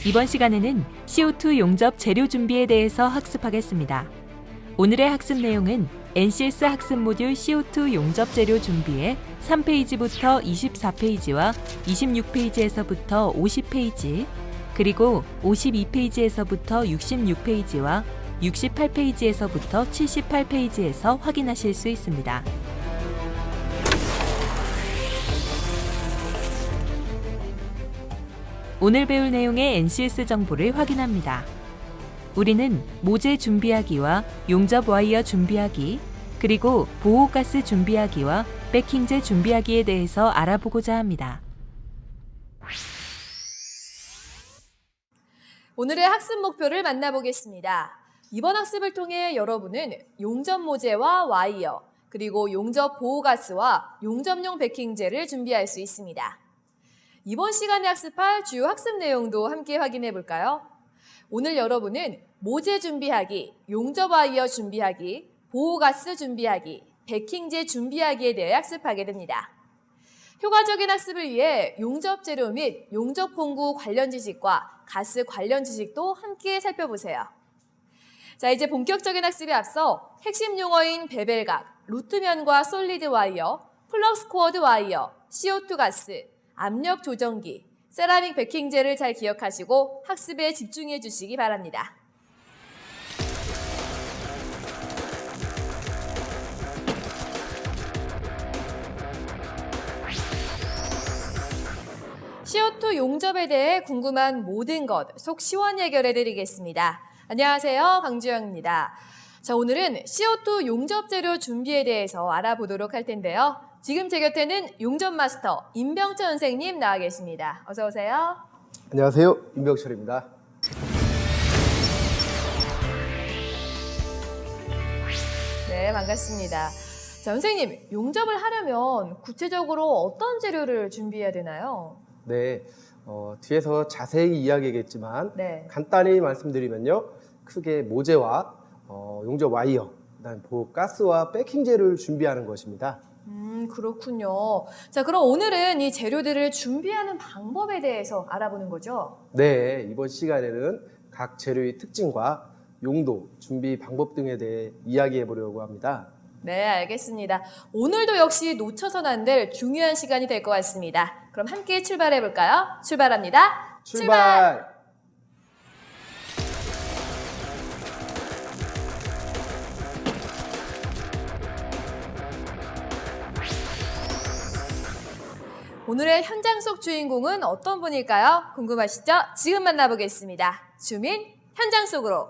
이번 시간에는 CO2 용접 재료 준비에 대해서 학습하겠습니다. 오늘의 학습 내용은 NCS 학습 모듈 CO2 용접 재료 준비의 3페이지부터 24페이지와 26페이지에서부터 50페이지, 그리고 52페이지에서부터 66페이지와 68페이지에서부터 78페이지에서 확인하실 수 있습니다. 오늘 배울 내용의 NCS 정보를 확인합니다. 우리는 모재 준비하기와 용접 와이어 준비하기, 그리고 보호가스 준비하기와 백킹재 준비하기에 대해서 알아보고자 합니다. 오늘의 학습 목표를 만나보겠습니다. 이번 학습을 통해 여러분은 용접 모재와 와이어, 그리고 용접 보호가스와 용접용 백킹재를 준비할 수 있습니다. 이번 시간에 학습할 주요 학습 내용도 함께 확인해 볼까요? 오늘 여러분은 모재 준비하기, 용접 와이어 준비하기, 보호가스 준비하기, 백킹재 준비하기에 대해 학습하게 됩니다. 효과적인 학습을 위해 용접 재료 및 용접 공구 관련 지식과 가스 관련 지식도 함께 살펴보세요. 자, 이제 본격적인 학습에 앞서 핵심 용어인 베벨각, 루트면과 솔리드 와이어, 플럭스 코어드 와이어, CO2 가스, 압력 조정기, 세라믹 백킹재를 잘 기억하시고 학습에 집중해 주시기 바랍니다. CO2 용접에 대해 궁금한 모든 것 속 시원 해결해 드리겠습니다. 안녕하세요, 강주영입니다. 자, 오늘은 CO2 용접 재료 준비에 대해서 알아보도록 할 텐데요. 지금 제 곁에는 용접 마스터 임병철 선생님 나와 계십니다. 어서 오세요. 안녕하세요. 임병철입니다. 네, 반갑습니다. 자, 선생님, 용접을 하려면 구체적으로 어떤 재료를 준비해야 되나요? 네, 뒤에서 자세히 이야기하겠지만 네. 간단히 말씀드리면요. 크게 모재와 용접 와이어, 그다음 보호가스와 백킹재를 준비하는 것입니다. 그렇군요. 자, 그럼 오늘은 이 재료들을 준비하는 방법에 대해서 알아보는 거죠? 네, 이번 시간에는 각 재료의 특징과 용도, 준비 방법 등에 대해 이야기해 보려고 합니다. 네, 알겠습니다. 오늘도 역시 놓쳐서는 안 될 중요한 시간이 될 것 같습니다. 그럼 함께 출발해 볼까요? 출발합니다. 출발! 오늘의 현장 속 주인공은 어떤 분일까요? 궁금하시죠? 지금 만나보겠습니다. 주민 현장 속으로.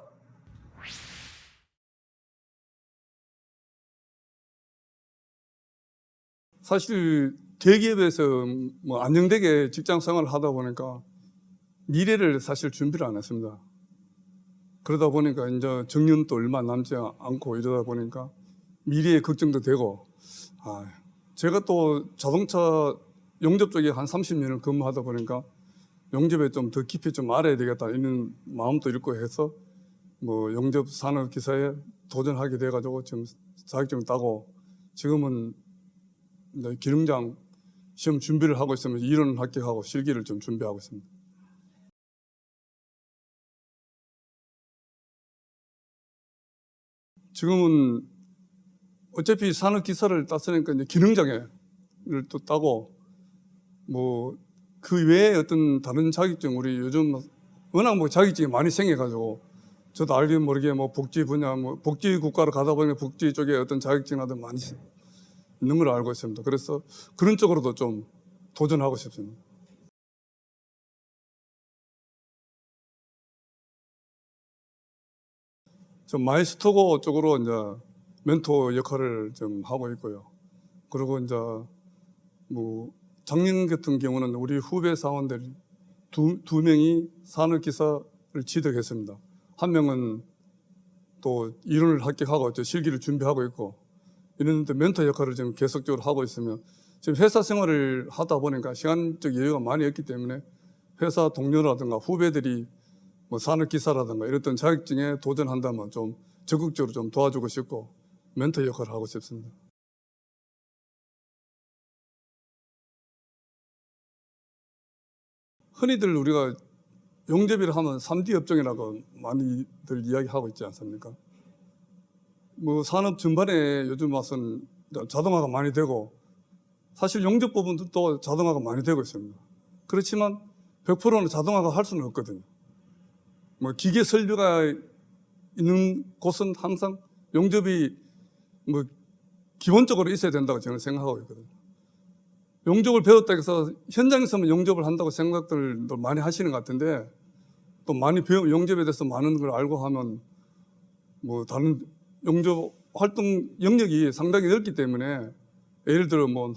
사실 대기업에서 안정되게 직장 생활을 하다 보니까 미래를 사실 준비를 안 했습니다. 그러다 보니까 이제 정년도 얼마 남지 않고 이러다 보니까 미래에 걱정도 되고, 제가 또 자동차 용접 쪽에 한 30년을 근무하다 보니까 용접에 좀 더 깊이 좀 알아야 되겠다 이런 마음도 있고 해서 용접 산업 기사에 도전하게 돼가지고 지금 자격증을 따고 지금은 기능장 시험 준비를 하고 있으면 이론 합격하고 실기를 좀 준비하고 있습니다. 지금은 어차피 산업기사를 땄으니까 이제 기능장애를 또 따고 그 외에 어떤 다른 자격증 우리 요즘 워낙 자격증이 많이 생겨가지고 저도 알게 모르게 복지 분야 복지 국가로 가다 보니까 복지 쪽에 어떤 자격증이라도 많이 있는 걸 알고 있습니다. 그래서 그런 쪽으로도 좀 도전하고 싶습니다. 좀 마이스터고 쪽으로 이제 멘토 역할을 좀 하고 있고요. 그리고 이제 작년 같은 경우는 우리 후배 사원들 두 명이 산업기사를 취득했습니다. 한 명은 또 이론을 합격하고 실기를 준비하고 있고 이런데 멘토 역할을 지금 계속적으로 하고 있으면 지금 회사 생활을 하다 보니까 시간적 여유가 많이 없기 때문에 회사 동료라든가 후배들이 산업기사라든가 이랬던 자격증에 도전한다면 좀 적극적으로 좀 도와주고 싶고 멘토 역할을 하고 싶습니다. 흔히들 우리가 용접이라 하면 3D 업종이라고 많이들 이야기하고 있지 않습니까? 뭐 산업 전반에 요즘 와서는 자동화가 많이 되고 사실 용접 부분도 자동화가 많이 되고 있습니다. 그렇지만 100%는 자동화가 할 수는 없거든요. 뭐 기계 설비가 있는 곳은 항상 용접이 뭐 기본적으로 있어야 된다고 저는 생각하고 있거든요. 용접을 배웠다 해서 현장에서만 용접을 한다고 생각들도 많이 하시는 것 같은데 또 많이 용접에 대해서 많은 걸 알고 하면 뭐 다른 용접 활동 영역이 상당히 넓기 때문에 예를 들어 뭐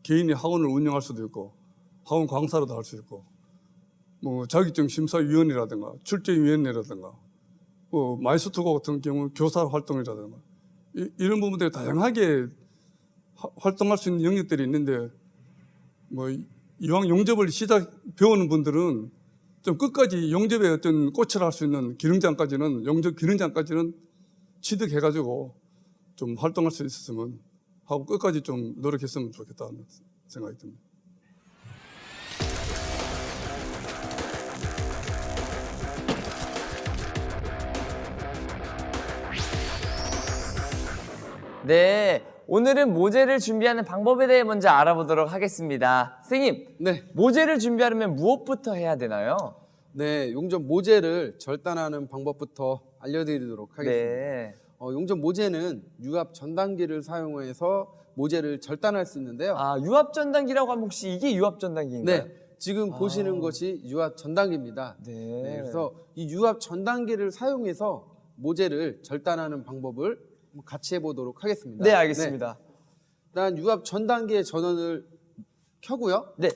개인이 학원을 운영할 수도 있고 학원 강사로도 할 수 있고 뭐 자격증 심사위원이라든가 출제위원회라든가 뭐 마이스터고 같은 경우 교사 활동이라든가 이런 부분들이 다양하게 활동할 수 있는 영역들이 있는데 뭐 이왕 용접을 배우는 분들은 좀 끝까지 용접에 어떤 꽃을 할 수 있는 용접 기능장까지는 취득해가지고 좀 활동할 수 있었으면 하고 끝까지 좀 노력했으면 좋겠다는 생각이 듭니다. 네, 오늘은 모재를 준비하는 방법에 대해 먼저 알아보도록 하겠습니다. 선생님, 네. 모재를 준비하려면 무엇부터 해야 되나요? 네, 용접 모재를 절단하는 방법부터 알려드리도록 하겠습니다. 네. 용접 모재는 유압 전단기를 사용해서 모재를 절단할 수 있는데요. 아, 유압 전단기라고 하면 혹시 이게 유압 전단기인가요? 네, 지금 보시는 것이 유압 전단기입니다. 네. 네, 그래서 이 유압 전단기를 사용해서 모재를 절단하는 방법을 같이 해보도록 하겠습니다. 네, 알겠습니다. 일단 유압 전단기의 전원을 켜고요. 네.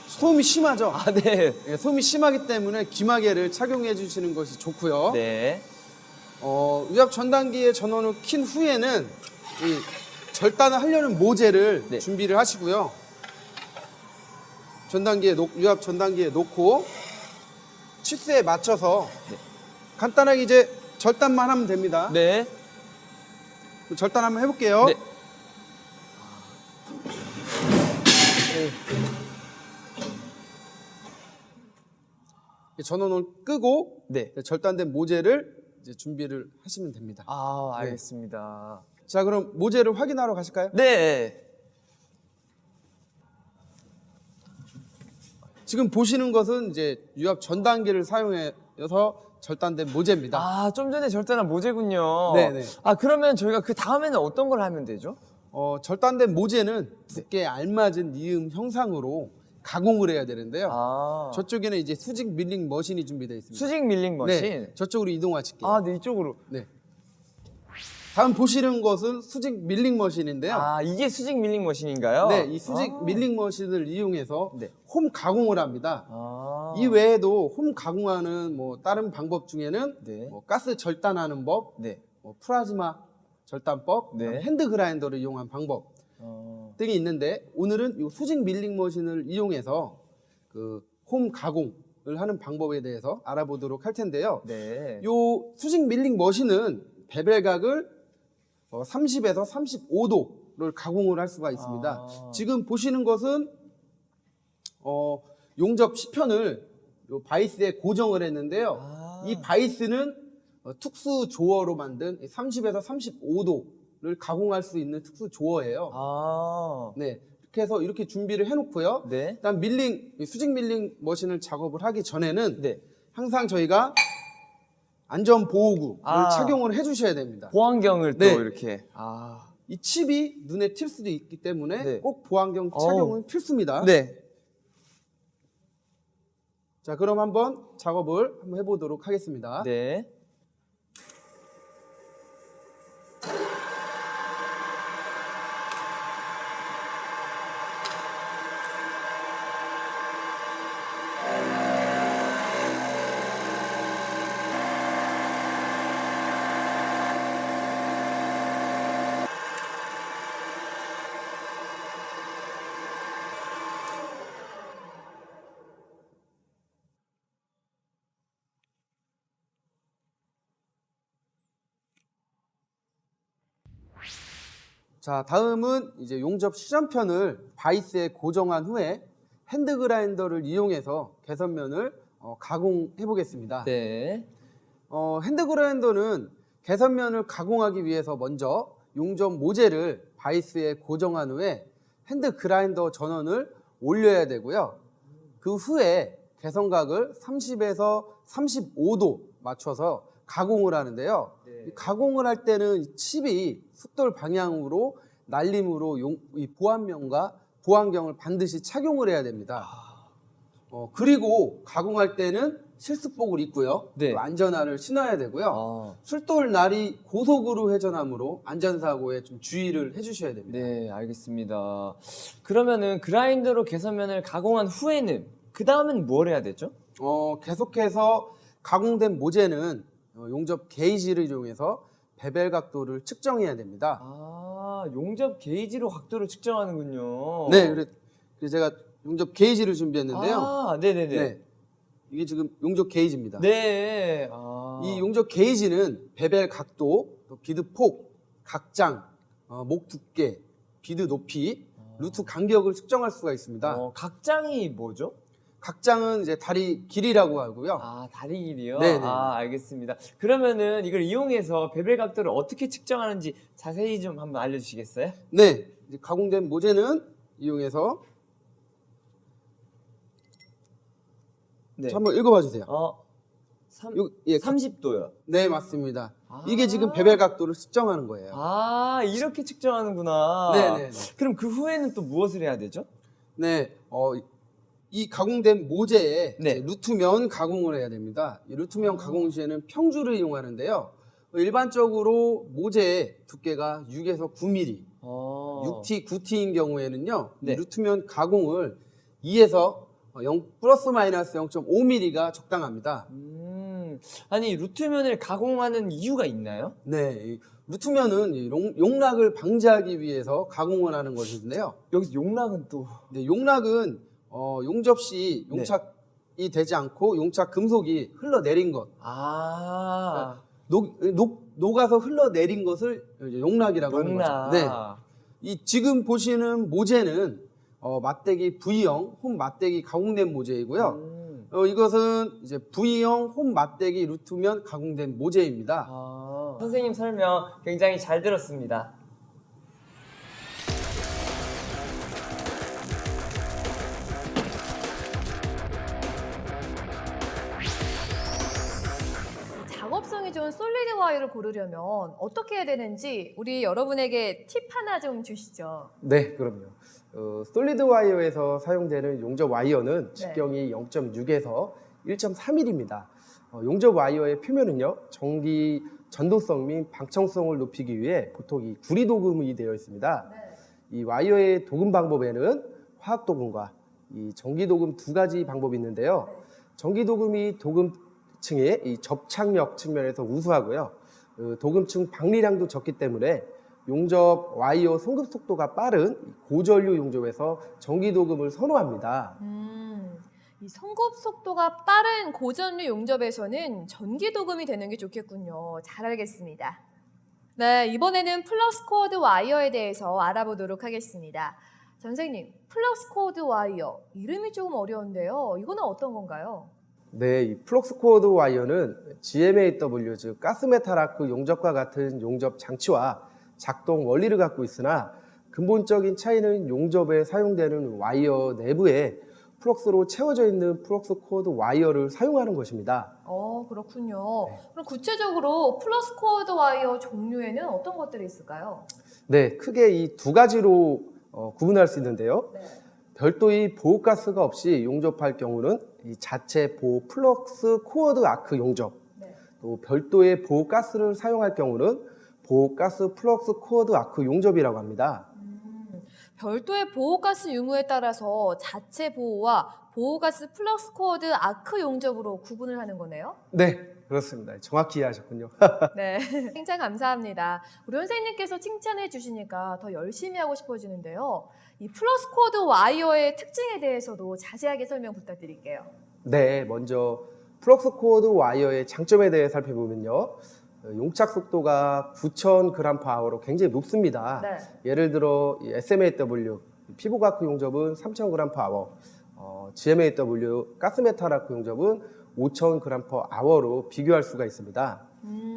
소음이 심하죠? 아, 네. 네, 소음이 심하기 때문에 귀마개를 착용해 주시는 것이 좋고요. 네. 유압 전단기의 전원을 킨 후에는 이 절단을 하려는 모재를 네. 준비를 하시고요. 유압 전단기에 놓고 치수에 맞춰서 네. 간단하게 이제 절단만 하면 됩니다. 네. 절단 한번 해볼게요. 네. 전원을 끄고 네. 절단된 모재를 이제 준비를 하시면 됩니다. 아, 알겠습니다. 자, 그럼 모재를 확인하러 가실까요? 네. 지금 보시는 것은 이제 유압 전단기를 사용해서 절단된 모재입니다. 아, 좀 전에 절단한 모재군요. 네네. 아, 그러면 저희가 그 다음에는 어떤 걸 하면 되죠? 절단된 모재는 두께에 알맞은 이음 형상으로 가공을 해야 되는데요. 아, 저쪽에는 이제 수직 밀링 머신이 준비되어 있습니다. 수직 밀링 머신. 네, 저쪽으로 이동하실게요. 아, 네, 이쪽으로. 네. 다음 보시는 것은 수직 밀링 머신인데요. 아, 이게 수직 밀링 머신인가요? 네, 이 수직 아. 밀링 머신을 이용해서 네. 홈 가공을 합니다. 아. 이 외에도 홈 가공하는 뭐 다른 방법 중에는 네. 뭐 가스 절단하는 법, 네. 뭐 플라즈마 절단법, 네. 핸드 그라인더를 이용한 방법 등이 있는데 오늘은 이 수직 밀링 머신을 이용해서 그 홈 가공을 하는 방법에 대해서 알아보도록 할 텐데요. 네. 이 수직 밀링 머신은 베벨각을 30에서 35도를 가공을 할 수가 있습니다. 아. 지금 보시는 것은 용접 시편을 요 바이스에 고정을 했는데요. 아. 이 바이스는 특수 조어로 만든 30에서 35도를 가공할 수 있는 특수 조어예요. 아. 네, 이렇게 해서 이렇게 준비를 해놓고요. 네. 일단 수직 밀링 머신을 작업을 하기 전에는 네. 항상 저희가 안전 보호구를 아. 착용을 해주셔야 됩니다. 보안경을 또 네. 이렇게. 아. 이 칩이 눈에 튈 수도 있기 때문에 네. 꼭 보안경 착용은 필수입니다. 네. 자, 그럼 한번 작업을 한번 해보도록 하겠습니다. 네. 자, 다음은 이제 용접 시전편을 바이스에 고정한 후에 핸드 그라인더를 이용해서 개선면을 가공해 보겠습니다. 네. 핸드 그라인더는 개선면을 가공하기 위해서 먼저 용접 모재를 바이스에 고정한 후에 핸드 그라인더 전원을 올려야 되고요. 그 후에 개선각을 30에서 35도 맞춰서 가공을 하는데요. 이 가공을 할 때는 이 칩이 숫돌 방향으로 날림으로 이 보안면과 보안경을 반드시 착용을 해야 됩니다. 그리고 가공할 때는 실습복을 입고요. 네. 또 안전화를 신어야 되고요. 아, 술돌 날이 고속으로 회전하므로 안전사고에 좀 주의를 해주셔야 됩니다. 네, 알겠습니다. 그러면은 그라인더로 개선면을 가공한 후에는 그 다음엔 뭘 해야 되죠? 계속해서 가공된 모재는 용접 게이지를 이용해서 베벨 각도를 측정해야 됩니다. 아, 용접 게이지로 각도를 측정하는군요. 네, 그래서 제가 용접 게이지를 준비했는데요. 아, 네네네. 네, 이게 지금 용접 게이지입니다. 네. 아. 이 용접 게이지는 베벨 각도, 또 비드 폭, 각장, 목 두께, 비드 높이, 루트 간격을 측정할 수가 있습니다. 각장이 뭐죠? 각장은 이제 다리 길이라고 하고요. 아, 다리 길이요? 네네. 아, 알겠습니다. 그러면은 이걸 이용해서 베벨 각도를 어떻게 측정하는지 자세히 좀 한번 알려주시겠어요? 네, 이제 가공된 모재는 이용해서 네. 한번 읽어봐 주세요. 30도요. 네, 맞습니다. 아. 이게 지금 베벨 각도를 측정하는 거예요. 아, 이렇게 측정하는구나. 네네. 그럼 그 후에는 또 무엇을 해야 되죠? 네, 이 가공된 모재에 네. 이제 루트면 가공을 해야 됩니다. 이 루트면 가공 시에는 평주를 이용하는데요. 일반적으로 모재의 두께가 6에서 9mm, 6T, 9T인 경우에는요, 네. 이 루트면 가공을 2에서 0 플러스 마이너스 0.5mm가 적당합니다. 아니, 루트면을 가공하는 이유가 있나요? 네, 이 루트면은 이 용락을 방지하기 위해서 가공을 하는 것인데요. 여기서 용락은 또. 네, 용락은 용접 시 용착이 되지 않고 용착 금속이 흘러내린 것, 아. 녹아서 흘러내린 것을 이제 용락이라고 하는 거죠. 용락. 네, 이 지금 보시는 모재는 맞대기 V형 홈 맞대기 가공된 모재이고요. 이것은 이제 V형 홈 맞대기 루트면 가공된 모재입니다. 선생님 설명 굉장히 잘 들었습니다. 작업성이 좋은 솔리드 와이어를 고르려면 어떻게 해야 되는지 우리 여러분에게 팁 하나 좀 주시죠. 네, 그럼요. 솔리드 와이어에서 사용되는 용접 와이어는 직경이 0.6에서 1.3mm입니다. 용접 와이어의 표면은요, 전기 전도성 및 방청성을 높이기 위해 보통 이 구리 도금이 되어 있습니다. 이 와이어의 도금 방법에는 화학 도금과 이 전기 도금 두 가지 방법이 있는데요. 전기 도금이 도금층의 이 접착력 측면에서 우수하고요. 도금층 방리량도 적기 때문에 용접 와이어 송급 속도가 빠른 고전류 용접에서 전기 도금을 선호합니다. 이 송급 속도가 빠른 고전류 용접에서는 전기 도금이 되는 게 좋겠군요. 잘 알겠습니다. 네, 이번에는 플럭스 코어드 와이어에 대해서 알아보도록 하겠습니다. 선생님, 플럭스 코어드 와이어 이름이 조금 어려운데요. 이거는 어떤 건가요? 네, 이 플럭스 코어드 와이어는 GMAW, 즉 가스메탈 아크 용접과 같은 용접 장치와 작동 원리를 갖고 있으나 근본적인 차이는 용접에 사용되는 와이어 내부에 플럭스로 채워져 있는 플럭스 코어드 와이어를 사용하는 것입니다. 그렇군요. 그럼 구체적으로 플럭스 코어드 와이어 종류에는 어떤 것들이 있을까요? 네, 크게 이 두 가지로 구분할 수 있는데요. 별도의 보호가스가 없이 용접할 경우는 이 자체 보호 플럭스 코어드 아크 용접, 또 별도의 보호가스를 사용할 경우는 보호가스 플럭스 코어드 아크 용접이라고 합니다. 별도의 보호가스 유무에 따라서 자체 보호와 보호가스 플럭스 코어드 아크 용접으로 구분을 하는 거네요? 네, 그렇습니다. 정확히 이해하셨군요. 네, 칭찬 감사합니다. 우리 선생님께서 칭찬해 주시니까 더 열심히 하고 싶어지는데요. 이 플럭스 코어드 와이어의 특징에 대해서도 자세하게 설명 부탁드릴게요. 네, 먼저 플럭스 코어드 와이어의 장점에 대해 살펴보면요. 용착 속도가 9,000g/h로 굉장히 높습니다. 예를 들어 SMAW 피부가크 용접은 3,000g/h, GMAW 가스메탈화학 용접은 5,000g/h로 비교할 수가 있습니다.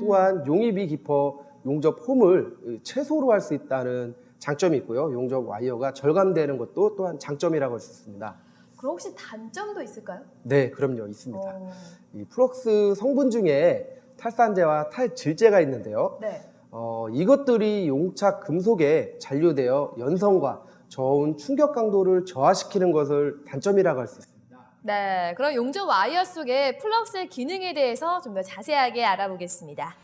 또한 용입이 깊어 용접 홈을 최소로 할 수 있다는 장점이 있고요. 용접 와이어가 절감되는 것도 또한 장점이라고 할 수 있습니다. 그럼 혹시 단점도 있을까요? 네, 그럼요. 있습니다. 이 플럭스 성분 중에 탈산재와 탈질재가 있는데요. 네. 이것들이 용착 금속에 잔류되어 연성과 저온 충격 강도를 저하시키는 것을 단점이라고 할 수 있습니다. 네, 그럼 용접 와이어 속의 플럭스의 기능에 대해서 좀 더 자세하게 알아보겠습니다.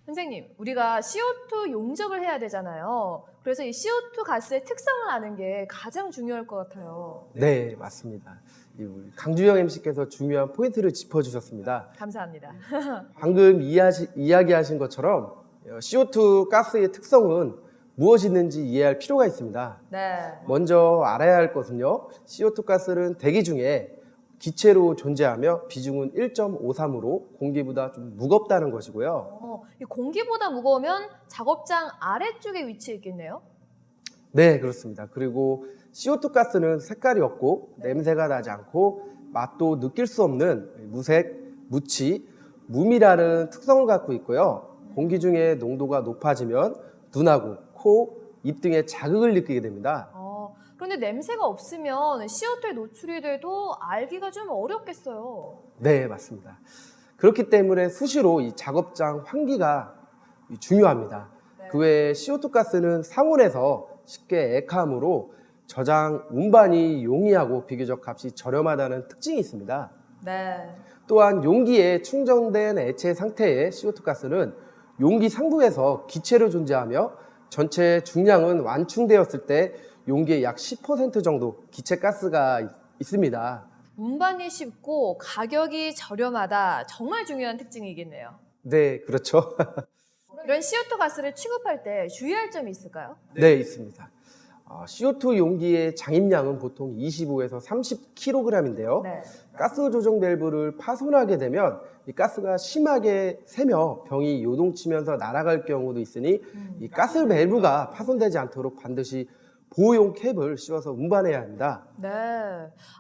선생님, 우리가 CO2 용접을 해야 되잖아요. 그래서 이 CO2 가스의 특성을 아는 게 가장 중요할 것 같아요. 네, 맞습니다. 우리 강주영 MC께서 중요한 포인트를 짚어주셨습니다. 감사합니다. 방금 이야기하신 것처럼 CO2 가스의 특성은 무엇이 있는지 이해할 필요가 있습니다. 네. 먼저 알아야 할 것은요, CO2 가스는 대기 중에 기체로 존재하며 비중은 1.53으로 공기보다 좀 무겁다는 것이고요. 이 공기보다 무거우면 작업장 아래쪽에 위치해 있겠네요. 네, 그렇습니다. 그리고 CO2 가스는 색깔이 없고 냄새가 나지 않고 맛도 느낄 수 없는 무색, 무치, 무미라는 특성을 갖고 있고요. 공기 중에 농도가 높아지면 눈하고 코, 입 등에 자극을 느끼게 됩니다. 그런데 냄새가 없으면 CO2에 노출이 돼도 알기가 좀 어렵겠어요. 네, 맞습니다. 그렇기 때문에 수시로 이 작업장 환기가 중요합니다. 네. 그 외에 CO2 가스는 상온에서 쉽게 액하므로 저장 운반이 용이하고 비교적 값이 저렴하다는 특징이 있습니다. 네. 또한 용기에 충전된 액체 상태의 CO2 가스는 용기 상부에서 기체로 존재하며 전체 중량은 완충되었을 때 용기의 약 10% 정도 기체 가스가 있습니다. 운반이 쉽고 가격이 저렴하다. 정말 중요한 특징이겠네요. 네, 그렇죠. 이런 CO2 가스를 취급할 때 주의할 점이 있을까요? 네, 있습니다. CO2 용기의 장입량은 보통 25에서 30kg인데요. 네. 가스 조정 밸브를 파손하게 되면 이 가스가 심하게 새며 병이 요동치면서 날아갈 경우도 있으니 이 가스 밸브가 파손되지 않도록 반드시 보호용 캡을 씌워서 운반해야 합니다. 네.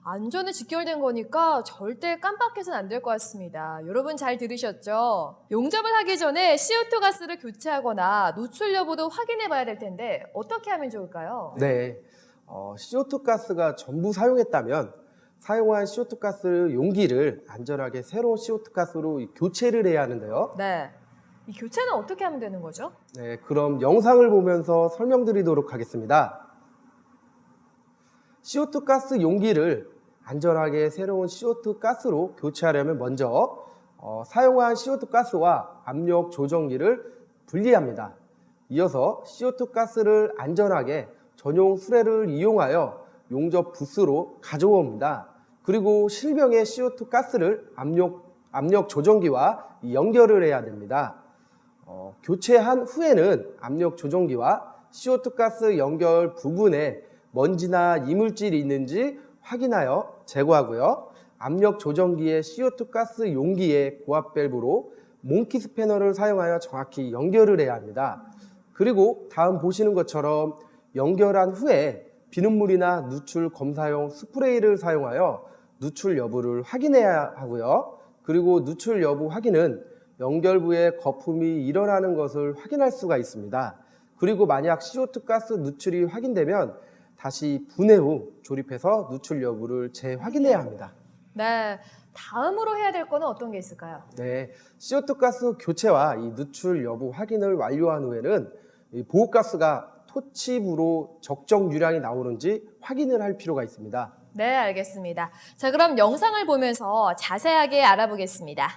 안전에 직결된 거니까 절대 깜빡해서는 안 될 것 같습니다. 여러분 잘 들으셨죠? 용접을 하기 전에 CO2 가스를 교체하거나 노출 여부도 확인해 봐야 될 텐데 어떻게 하면 좋을까요? 네, CO2 가스가 전부 사용했다면 사용한 CO2 가스 용기를 안전하게 새로운 CO2 가스로 교체를 해야 하는데요. 네. 이 교체는 어떻게 하면 되는 거죠? 네, 그럼 영상을 보면서 설명드리도록 하겠습니다. CO2 가스 용기를 안전하게 새로운 CO2 가스로 교체하려면 먼저 사용한 CO2 가스와 압력 조정기를 분리합니다. 이어서 CO2 가스를 안전하게 전용 수레를 이용하여 용접 부스로 가져옵니다. 그리고 실병의 CO2 가스를 압력 조정기와 연결을 해야 됩니다. 교체한 후에는 압력 조정기와 CO2 가스 연결 부분에 먼지나 이물질이 있는지 확인하여 제거하고요. 압력 조정기의 CO2 가스 용기의 고압 밸브로 몽키 스패너를 사용하여 정확히 연결을 해야 합니다. 그리고 다음 보시는 것처럼 연결한 후에 비눗물이나 누출 검사용 스프레이를 사용하여 누출 여부를 확인해야 하고요. 그리고 누출 여부 확인은 연결부에 거품이 일어나는 것을 확인할 수가 있습니다. 그리고 만약 CO2 가스 누출이 확인되면 다시 분해 후 조립해서 누출 여부를 재확인해야 합니다. 네. 다음으로 해야 될 거는 어떤 게 있을까요? 네, CO2 가스 교체와 이 누출 여부 확인을 완료한 후에는 이 보호가스가 토치부로 적정 유량이 나오는지 확인을 할 필요가 있습니다. 네, 알겠습니다. 자, 그럼 영상을 보면서 자세하게 알아보겠습니다.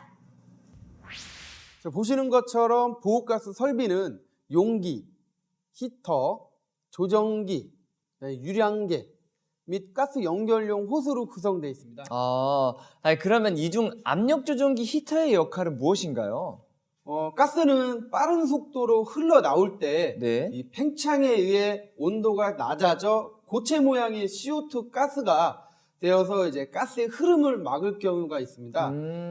자, 보시는 것처럼 보호가스 설비는 용기, 히터, 조정기, 유량계 및 가스 연결용 호스로 구성되어 있습니다. 그러면 이 중 압력 조정기 히터의 역할은 무엇인가요? 가스는 빠른 속도로 흘러나올 때 네. 이 팽창에 의해 온도가 낮아져 고체 모양의 CO2 가스가 되어서 이제 가스의 흐름을 막을 경우가 있습니다.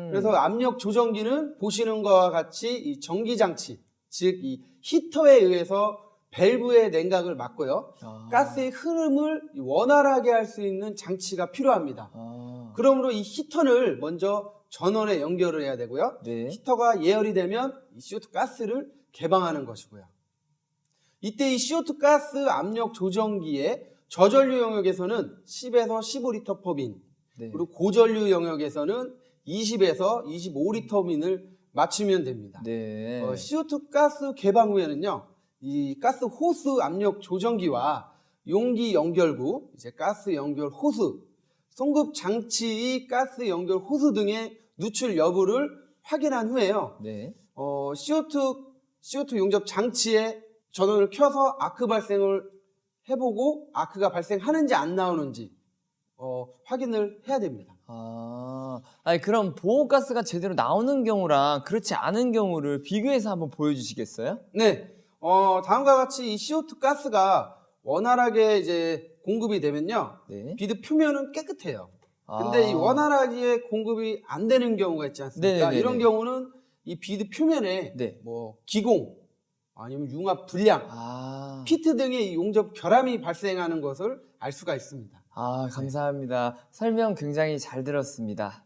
그래서 압력 조정기는 보시는 것과 같이 이 전기 장치, 즉 이 히터에 의해서 밸브의 냉각을 막고요. 가스의 흐름을 원활하게 할 수 있는 장치가 필요합니다. 그러므로 이 히터를 먼저 전원에 연결을 해야 되고요. 네. 히터가 예열이 되면 이 CO2 가스를 개방하는 것이고요. 이때 이 CO2 가스 압력 조정기의 저전류 영역에서는 10에서 15리터 퍼빈, 네. 그리고 고전류 영역에서는 20에서 25리터 빈을 맞추면 됩니다. 네. CO2 가스 개방 후에는요, 이 가스 호스 압력 조정기와 용기 연결구, 이제 가스 연결 호스, 송급 장치의 가스 연결 호스 등의 누출 여부를 확인한 후에요. 네. CO2 용접 장치에 전원을 켜서 아크 발생을 해보고 아크가 발생하는지 안 나오는지 확인을 해야 됩니다. 아니 그럼 보호가스가 제대로 나오는 경우랑 그렇지 않은 경우를 비교해서 한번 보여주시겠어요? 네, 다음과 같이 이 CO2 가스가 원활하게 이제 공급이 되면요, 네. 비드 표면은 깨끗해요. 근데 이 원활하게 공급이 안 되는 경우가 있지 않습니까? 네네네네. 이런 경우는 이 비드 표면에 네. 뭐 기공 아니면 융합 불량, 피트 등의 이 용접 결함이 발생하는 것을 알 수가 있습니다. 감사합니다. 설명 굉장히 잘 들었습니다.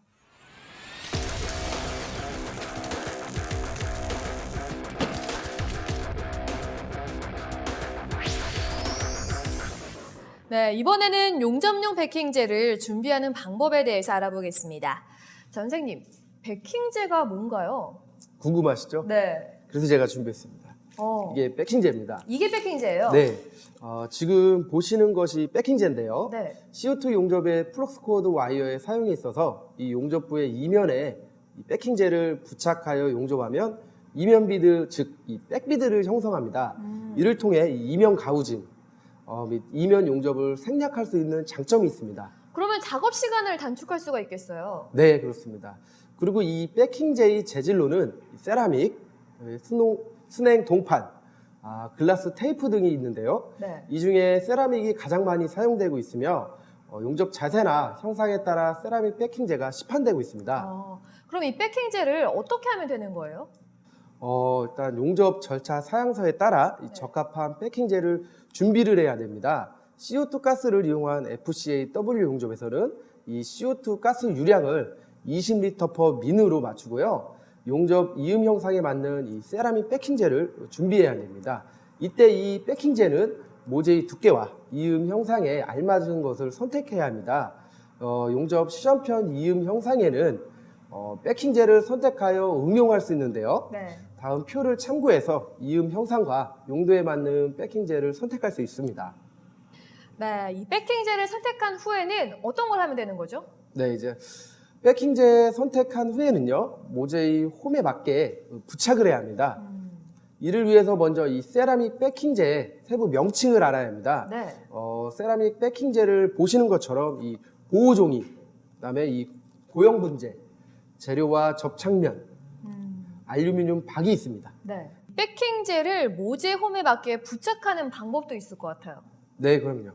네, 이번에는 용접용 베킹제를 준비하는 방법에 대해서 알아보겠습니다. 선생님, 베킹제가 뭔가요? 궁금하시죠? 네. 그래서 제가 준비했습니다. 이게 베킹제입니다. 이게 베킹제예요? 네, 지금 보시는 것이 베킹제인데요. 네. CO2 용접의 플럭스 코어드 와이어의 사용에 있어서 이 용접부의 이면에 이 베킹제를 부착하여 용접하면 이면 비드, 즉 이 백비드를 형성합니다. 이를 통해 이 이면 가우징, 및 이면 용접을 생략할 수 있는 장점이 있습니다. 그러면 작업 시간을 단축할 수가 있겠어요? 네, 그렇습니다. 그리고 이 베킹제의 재질로는 세라믹, 순행 동판, 글라스 테이프 등이 있는데요. 네. 이 중에 세라믹이 가장 많이 사용되고 있으며 용접 자세나 형상에 따라 세라믹 베킹제가 시판되고 있습니다. 그럼 이 베킹제를 어떻게 하면 되는 거예요? 일단 용접 절차 사양서에 따라 이 적합한 베킹제를 준비를 해야 됩니다. CO2 가스를 이용한 FCAW 용접에서는 이 CO2 가스 유량을 20리터 퍼 민으로 맞추고요. 용접 이음 형상에 맞는 이 세라믹 베킹제를 준비해야 됩니다. 이때 이 베킹제는 모재의 두께와 이음 형상에 알맞은 것을 선택해야 합니다. 용접 시험편 이음 형상에는 베킹제를 선택하여 응용할 수 있는데요. 네. 다음 표를 참고해서 이음 형상과 용도에 맞는 베킹제를 선택할 수 있습니다. 네, 이 베킹제를 선택한 후에는 어떤 걸 하면 되는 거죠? 네, 이제 베킹제 선택한 후에는요, 모재의 홈에 맞게 부착을 해야 합니다. 이를 위해서 먼저 이 세라믹 베킹제의 세부 명칭을 알아야 합니다. 네. 세라믹 베킹제를 보시는 것처럼 이 보호종이, 그다음에 이 고형 분재, 재료와 접착면, 알루미늄 박이 있습니다. 네. 베킹제를 모재 홈에 맞게 부착하는 방법도 있을 것 같아요. 네, 그럼요.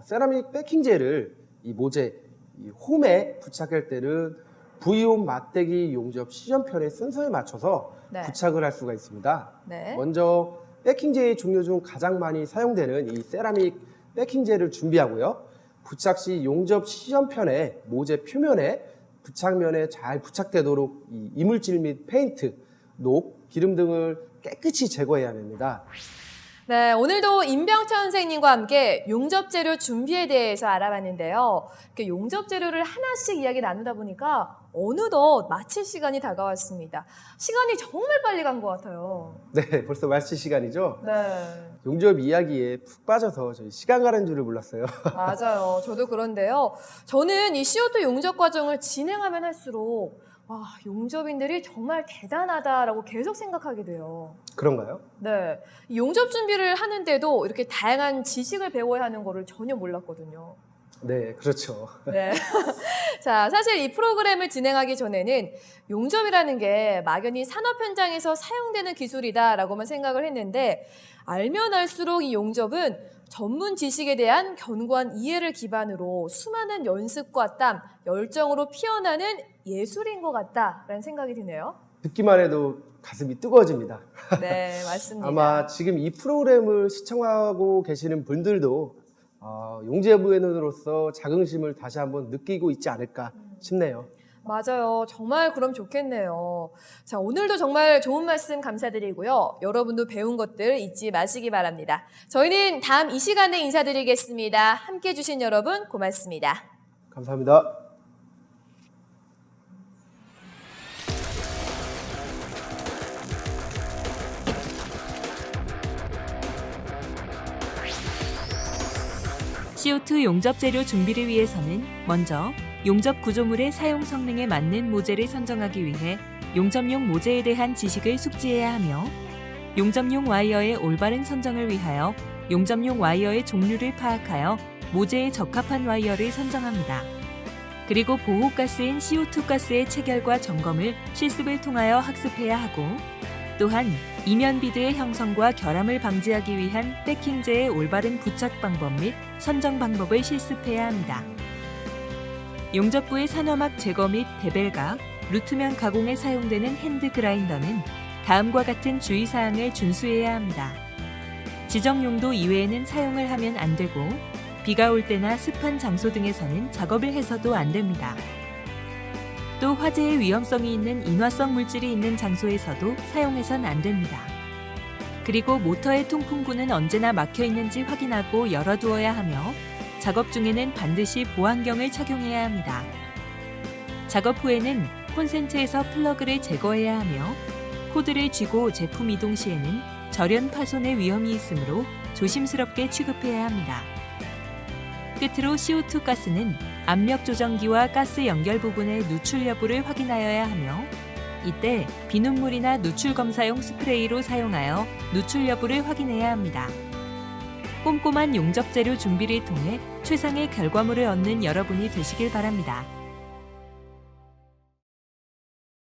세라믹 베킹제를 이 모재, 이 홈에 부착할 때는 V홈 맞대기 용접 시험편의 순서에 맞춰서 네. 부착을 할 수가 있습니다. 네. 먼저 베킹제의 종류 중 가장 많이 사용되는 이 세라믹 베킹제를 준비하고요. 부착 시 용접 시험편의 모재 표면에 부착면에 잘 부착되도록 이 이물질 및 페인트, 녹, 기름 등을 깨끗이 제거해야 합니다. 네, 오늘도 임병철 선생님과 함께 용접 재료 준비에 대해서 알아봤는데요. 이렇게 용접 재료를 하나씩 이야기 나누다 보니까 어느덧 마칠 시간이 다가왔습니다. 시간이 정말 빨리 간 것 같아요. 네, 벌써 마칠 시간이죠? 네, 용접 이야기에 푹 빠져서 저희 시간 가는 줄을 몰랐어요. 맞아요. 저도 그런데요. 저는 이 CO2 용접 과정을 진행하면 할수록 와, 용접인들이 정말 대단하다라고 계속 생각하게 돼요. 그런가요? 네, 이 용접 준비를 하는데도 이렇게 다양한 지식을 배워야 하는 거를 전혀 몰랐거든요. 네, 그렇죠. 네. 자, 사실 이 프로그램을 진행하기 전에는 용접이라는 게 막연히 산업 현장에서 사용되는 기술이다라고만 생각을 했는데 알면 알수록 이 용접은 전문 지식에 대한 견고한 이해를 기반으로 수많은 연습과 땀, 열정으로 피어나는 예술인 것 같다라는 생각이 드네요. 듣기만 해도 가슴이 뜨거워집니다. 네, 맞습니다. 아마 지금 이 프로그램을 시청하고 계시는 분들도 용접위원으로서 자긍심을 다시 한번 느끼고 있지 않을까 싶네요. 맞아요. 정말 그럼 좋겠네요. 자, 오늘도 정말 좋은 말씀 감사드리고요. 여러분도 배운 것들 잊지 마시기 바랍니다. 저희는 다음 이 시간에 인사드리겠습니다. 함께 해주신 여러분 고맙습니다. 감사합니다. CO2 용접 재료 준비를 위해서는 먼저 용접 구조물의 사용 성능에 맞는 모재를 선정하기 위해 용접용 모재에 대한 지식을 숙지해야 하며 용접용 와이어의 올바른 선정을 위하여 용접용 와이어의 종류를 파악하여 모재에 적합한 와이어를 선정합니다. 그리고 보호가스인 CO2 가스의 체결과 점검을 실습을 통하여 학습해야 하고 또한 이면 비드의 형성과 결함을 방지하기 위한 패킹재의 올바른 부착 방법 및 선정 방법을 실습해야 합니다. 용접부의 산화막 제거 및 베벨각, 루트면 가공에 사용되는 핸드 그라인더는 다음과 같은 주의사항을 준수해야 합니다. 지정 용도 이외에는 사용을 하면 안 되고 비가 올 때나 습한 장소 등에서는 작업을 해서도 안 됩니다. 또 화재의 위험성이 있는 인화성 물질이 있는 장소에서도 사용해선 안 됩니다. 그리고 모터의 통풍구는 언제나 막혀 있는지 확인하고 열어두어야 하며 작업 중에는 반드시 보안경을 착용해야 합니다. 작업 후에는 콘센트에서 플러그를 제거해야 하며 코드를 쥐고 제품 이동 시에는 절연 파손의 위험이 있으므로 조심스럽게 취급해야 합니다. 끝으로 CO2 가스는 압력 조정기와 가스 연결 부분의 누출 여부를 확인하여야 하며 이때 비눗물이나 누출 검사용 스프레이로 사용하여 누출 여부를 확인해야 합니다. 꼼꼼한 용접 재료 준비를 통해 최상의 결과물을 얻는 여러분이 되시길 바랍니다.